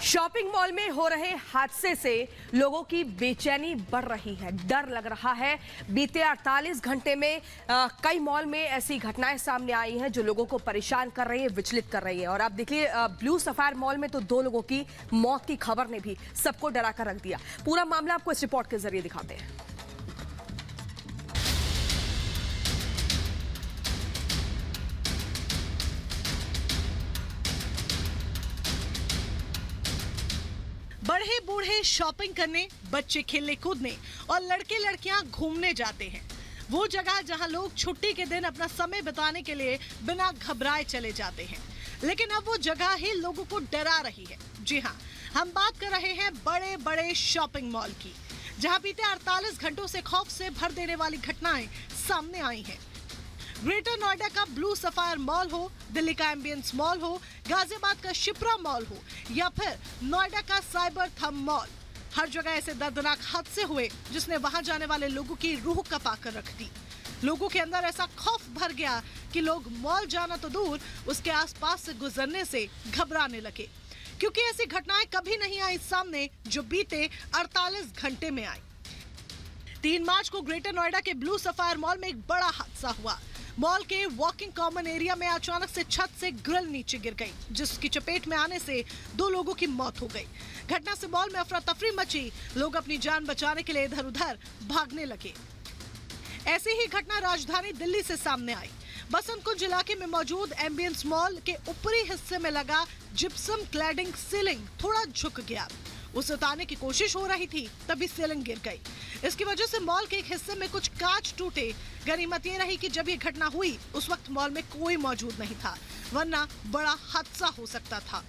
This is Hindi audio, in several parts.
शॉपिंग मॉल में हो रहे हादसे से लोगों की बेचैनी बढ़ रही है, डर लग रहा है। बीते 48 घंटे में कई मॉल में ऐसी घटनाएं सामने आई हैं जो लोगों को परेशान कर रही है, विचलित कर रही है। और आप देखिए ब्लू सफायर मॉल में तो 2 लोगों की मौत की खबर ने भी सबको डरा कर रख दिया। पूरा मामला आपको इस रिपोर्ट के जरिए दिखाते हैं। बड़े बूढ़े शॉपिंग करने, बच्चे खेलने कूदने और लड़के लड़कियां घूमने जाते हैं। वो जगह जहां लोग छुट्टी के दिन अपना समय बिताने के लिए बिना घबराए चले जाते हैं, लेकिन अब वो जगह ही लोगों को डरा रही है। जी हाँ, हम बात कर रहे हैं बड़े बड़े शॉपिंग मॉल की, जहां बीते 48 घंटों से खौफ से भर देने वाली घटनाएं सामने आई हैं। ग्रेटर नोएडा का ब्लू सफायर मॉल हो, दिल्ली का एम्बियंस मॉल हो, गाजियाबाद का शिप्रा मॉल हो या फिर नोएडा का साइबर थम मॉल, हर जगह ऐसे दर्दनाक हादसे हुए जिसने वहां जाने वाले लोगों की रूह कपा कर रख दी। लोगों के अंदर ऐसा खौफ भर गया कि लोग मॉल जाना तो दूर, उसके आसपास से गुजरने से घबराने लगे, क्योंकि ऐसी घटनाएं कभी नहीं आई सामने जो बीते 48 घंटे में आई। 3 मार्च को ग्रेटर नोएडा के ब्लू सफायर मॉल में एक बड़ा हादसा हुआ। मॉल के वॉकिंग कॉमन एरिया में अचानक से छत से ग्रिल नीचे गिर गई, जिसकी चपेट में आने से 2 लोगों की मौत हो गई। घटना से मॉल में अफरा तफरी मची, लोग अपनी जान बचाने के लिए इधर उधर भागने लगे। ऐसी ही घटना राजधानी दिल्ली से सामने आई। बसंत कुंज इलाके में मौजूद एम्बियंस मॉल के ऊपरी हिस्से में लगा जिप्सम क्लैडिंग सीलिंग थोड़ा झुक गया। उसे उतारने की कोशिश हो रही थी, तभी सीलिंग गिर गई। इसकी वजह से मॉल के एक हिस्से में कुछ कांच टूटे। गनीमत ये रही कि जब ये घटना हुई उस वक्त मॉल में कोई मौजूद नहीं था, वरना बड़ा हादसा हो सकता था।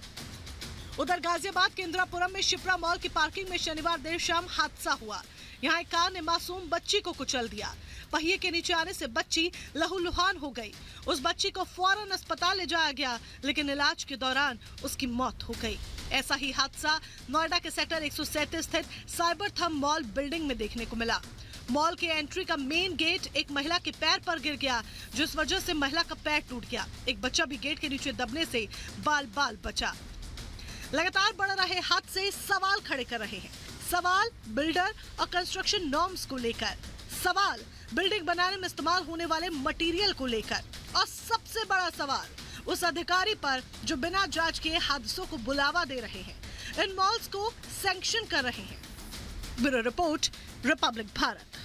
उधर गाजियाबाद के इंदिरापुरम में शिप्रा मॉल की पार्किंग में शनिवार देर शाम हादसा हुआ। यहाँ एक कार ने मासूम बच्ची को कुचल दिया। पहिए के नीचे आने से बच्ची लहूलुहान हो गई। उस बच्ची को फौरन अस्पताल ले जाया गया, लेकिन इलाज के दौरान उसकी मौत हो गई। ऐसा ही हादसा नोएडा के सेक्टर 137 स्थित साइबर थम मॉल बिल्डिंग में देखने को मिला। मॉल के एंट्री का मेन गेट एक महिला के पैर पर गिर गया, जिस वजह से महिला का पैर टूट गया। एक बच्चा भी गेट के नीचे दबने से बाल बाल बचा। लगातार बढ़ रहे हादसे सवाल खड़े कर रहे हैं। सवाल बिल्डर और कंस्ट्रक्शन नॉर्म्स को लेकर, सवाल बिल्डिंग बनाने में इस्तेमाल होने वाले मटेरियल को लेकर, और सबसे बड़ा सवाल उस अधिकारी पर जो बिना जांच के हादसों को बुलावा दे रहे हैं, इन मॉल्स को सैंक्शन कर रहे हैं। Bureau report, Republic Bharat.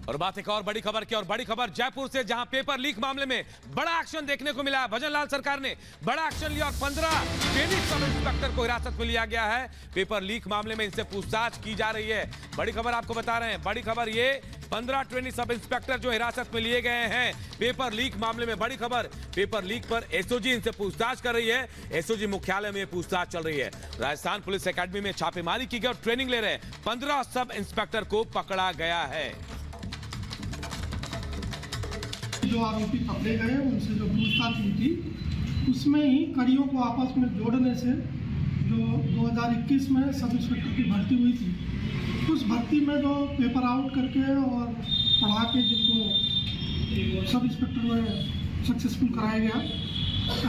और बात एक और बड़ी खबर की, और बड़ी खबर जयपुर से, जहां पेपर लीक मामले में बड़ा एक्शन देखने को मिला। भजन लाल सरकार ने बड़ा एक्शन लिया और 15 ट्रेनिंग सब इंस्पेक्टर को हिरासत में लिया गया है। पेपर लीक मामले में इनसे पूछताछ की जा रही है। बड़ी खबर आपको बता रहे हैं, बड़ी खबर ये, 15 ट्रेनिंग सब इंस्पेक्टर जो हिरासत में लिए गए हैं पेपर लीक मामले में। बड़ी खबर, पेपर लीक पर एसओजी इनसे पूछताछ कर रही है। एसओजी मुख्यालय में पूछताछ चल रही है। राजस्थान पुलिस अकेडमी में छापेमारी की गई और ट्रेनिंग ले रहे 15 सब इंस्पेक्टर को पकड़ा गया है। जो आरोपी पकड़े गए उनसे जो पूछताछ हुई थी, उसमें ही कड़ियों को आपस में जोड़ने से जो 2021 में सब इंस्पेक्टर की भर्ती हुई थी, उस भर्ती में जो पेपर आउट करके और पढ़ा के जिनको सब इंस्पेक्टर में सक्सेसफुल कराया गया,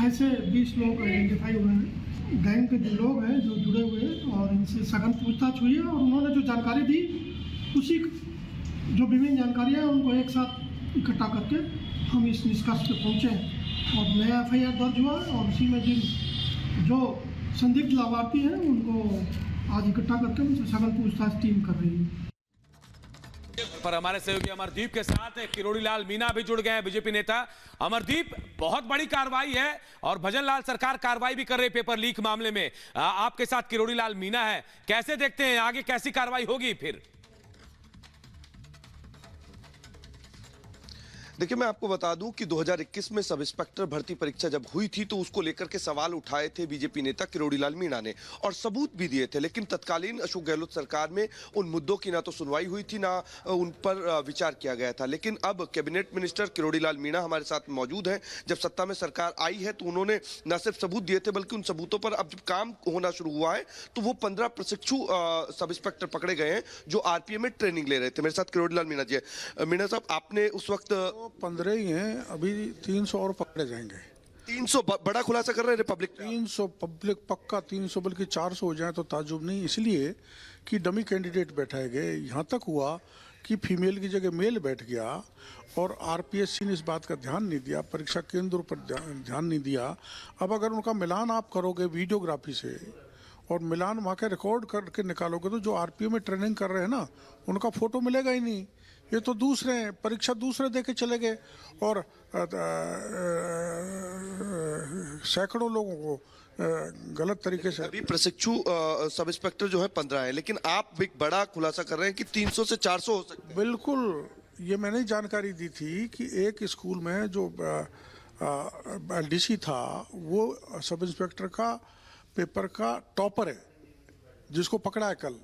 ऐसे 20 लोग आइडेंटिफाई हुए हैं। गैंग के जो लोग हैं जो जुड़े हुए, और इनसे सघन पूछताछ हुई है और उन्होंने जो जानकारी दी, उसी जो विभिन्न जानकारियाँ हैं उनको एक साथ इकट्ठा करके हम इस निष्कर्ष पे पहुँचे और नया FIR दर्ज हुआ, और उसी में जिन जो संदिग्ध लाभार्थी हैं उनको आज इकट्ठा करके उनसे सघन पूछताछ टीम कर रही है। पर हमारे सहयोगी अमरदीप के साथ किरोड़ी लाल मीणा भी जुड़ गए हैं, बीजेपी नेता। अमरदीप, बहुत बड़ी कार्रवाई है और भजन लाल सरकार कार्रवाई भी कर रही है पेपर लीक मामले में। आपके साथ किरोड़ी लाल मीणा है, कैसे देखते हैं आगे कैसी कार्रवाई होगी फिर? देखिए, मैं आपको बता दूं कि 2021 में सब इंस्पेक्टर भर्ती परीक्षा जब हुई थी तो उसको लेकर के सवाल उठाए थे बीजेपी नेता किरोड़ी लाल मीणा ने, और सबूत भी दिए थे। लेकिन तत्कालीन अशोक गहलोत सरकार में उन मुद्दों की ना तो सुनवाई हुई थी, ना उन पर विचार किया गया था। लेकिन अब कैबिनेट मिनिस्टर किरोड़ी लाल मीणा हमारे साथ मौजूद हैं। जब सत्ता में सरकार आई है तो उन्होंने न सिर्फ सबूत दिए थे, बल्कि उन सबूतों पर अब जब काम होना शुरू हुआ है तो वो 15 प्रशिक्षु सब इंस्पेक्टर पकड़े गए हैं जो RPA में ट्रेनिंग ले रहे थे। मेरे साथ किरोड़ी लाल मीणा जी है। मीणा साहब, आपने उस वक्त 15 ही हैं, अभी 300 और पकड़े जाएंगे। 300 बड़ा खुलासा कर रहे हैं रिपब्लिक। 300 पब्लिक पक्का 300 बल्कि 400 हो जाए तो ताजुब नहीं, इसलिए कि डमी कैंडिडेट बैठाए गए। यहाँ तक हुआ कि फीमेल की जगह मेल बैठ गया और आरपीएससी ने इस बात का ध्यान नहीं दिया, परीक्षा केंद्र पर ध्यान नहीं दिया। अब अगर उनका मिलान आप करोगे वीडियोग्राफी से और मिलान वहाँ के रिकॉर्ड करके निकालोगे तो जो आरपीओ में ट्रेनिंग कर रहे हैं ना, उनका फोटो मिलेगा ही नहीं। ये तो दूसरे हैं, परीक्षा दूसरे दे के चले गए और सैकड़ों लोगों को गलत तरीके से। अभी प्रशिक्षु सब इंस्पेक्टर जो है 15 है, लेकिन आप एक बड़ा खुलासा कर रहे हैं कि 300 से 400 हो सकते हैं। बिल्कुल, ये मैंने जानकारी दी थी कि एक स्कूल में जो डीसी था वो सब इंस्पेक्टर का पेपर का टॉपर है, जिसको पकड़ा है कल।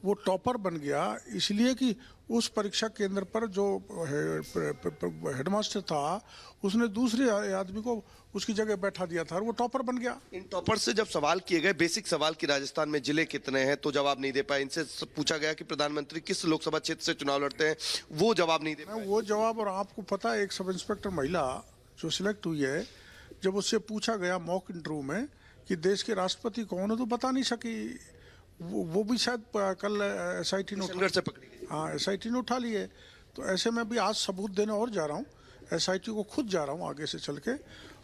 वो टॉपर बन गया इसलिए कि उस परीक्षा केंद्र पर जो हेडमास्टर था उसने दूसरे आदमी को उसकी जगह बैठा दिया था और वो टॉपर बन गया। इन टॉपर से जब सवाल किए गए, बेसिक सवाल कि राजस्थान में जिले कितने हैं, तो जवाब नहीं दे पाए। इनसे पूछा गया कि प्रधानमंत्री किस लोकसभा क्षेत्र से चुनाव लड़ते हैं, वो जवाब नहीं दे पाए। वो जवाब, और आपको पता है एक सब इंस्पेक्टर महिला जो सिलेक्ट हुई है, जब उससे पूछा गया मॉक इंटरव्यू में कि देश के राष्ट्रपति कौन है, तो बता नहीं सकी। वो भी शायद कल एसआईटी ने से पकड़ी गई। हाँ, एसआईटी ने उठा ली है। तो ऐसे में भी आज सबूत देने और जा रहा हूँ, एसआईटी को खुद जा रहा हूँ आगे से चल के,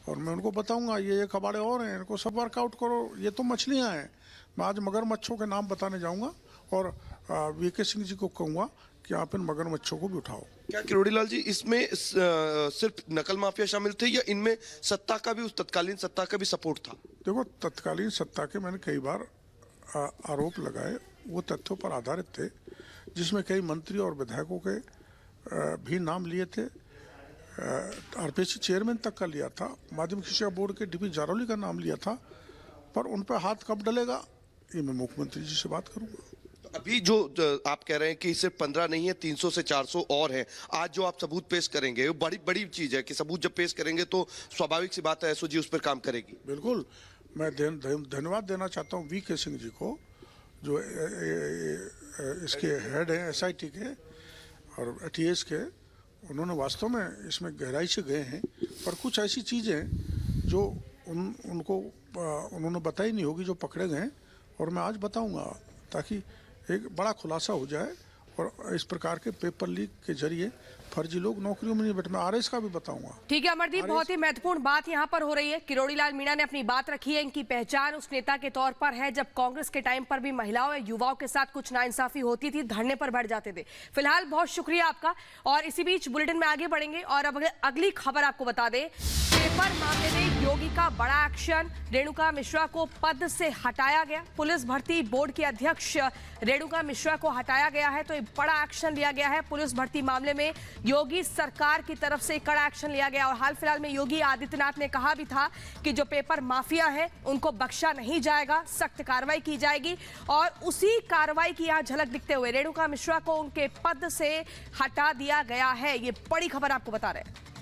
और मैं उनको बताऊंगा ये कबाड़े और हैं, इनको सब वर्कआउट करो। ये तो मछलियाँ हैं। मैं आज मगरमच्छों के नाम बताने जाऊँगा और वीके सिंह जी को कहूँगा कि आप इन मगरमच्छों को भी उठाओ। क्या किरोड़ीलाल जी, इसमें सिर्फ नकल माफिया शामिल थे या इनमें सत्ता का भी, उस तत्कालीन सत्ता का भी सपोर्ट था? देखो, तत्कालीन सत्ता के मैंने कई बार आरोप लगाए, वो तथ्यों पर आधारित थे, जिसमें कई मंत्री और विधायकों के भी नाम लिए थे। आरपीएससी चेयरमैन तक का लिया था, माध्यमिक शिक्षा बोर्ड के डीपी जारौली का नाम लिया था। पर उन पर हाथ कब डलेगा, ये मैं मुख्यमंत्री जी से बात करूंगा। अभी जो आप कह रहे हैं कि सिर्फ 15 नहीं है, 300 से 400 और हैं। आज जो आप सबूत पेश करेंगे वो बड़ी बड़ी चीज है कि सबूत जब पेश करेंगे तो स्वाभाविक सी बात है एसओजी उस पर काम करेगी। बिल्कुल, मैं धन्यवाद देना चाहता हूँ वीके सिंह जी को, जो इसके हेड हैं एसआईटी के और टीएस के। उन्होंने वास्तव में इसमें गहराई से गए हैं, पर कुछ ऐसी चीज़ें जो उनको उन्होंने बताई नहीं होगी जो पकड़े गए, और मैं आज बताऊंगा ताकि एक बड़ा खुलासा हो जाए और इस प्रकार के पेपर लीक के जरिए फर्जी लोग नौकरियों में नहीं बैठे। मैं आरएस का भी बताऊंगा। ठीक है अमरदीप, बहुत ही महत्वपूर्ण बात यहाँ पर हो रही है। किरोड़ीलाल मीणा ने अपनी बात रखी है। इनकी पहचान उस नेता के तौर पर है जब कांग्रेस के टाइम पर भी महिलाओं या युवाओं के साथ कुछ नाइंसाफी होती थी, धरने पर बैठ जाते थे। फिलहाल बहुत शुक्रिया आपका, और इसी बीच बुलेटिन में आगे बढ़ेंगे और अब अगली खबर आपको बता दें। पेपर मामले में योगी का बड़ा एक्शन, रेणुका मिश्रा को पद से हटाया गया। पुलिस भर्ती बोर्ड की अध्यक्ष रेणुका मिश्रा को हटाया गया है, तो एक बड़ा एक्शन लिया गया है। पुलिस भर्ती मामले में योगी सरकार की तरफ से कड़ा एक्शन लिया गया, और हाल फिलहाल में योगी आदित्यनाथ ने कहा भी था कि जो पेपर माफिया है उनको बख्शा नहीं जाएगा, सख्त कार्रवाई की जाएगी। और उसी कार्रवाई की यहां झलक दिखते हुए रेणुका मिश्रा को उनके पद से हटा दिया गया है। ये बड़ी खबर आपको बता रहे हैं।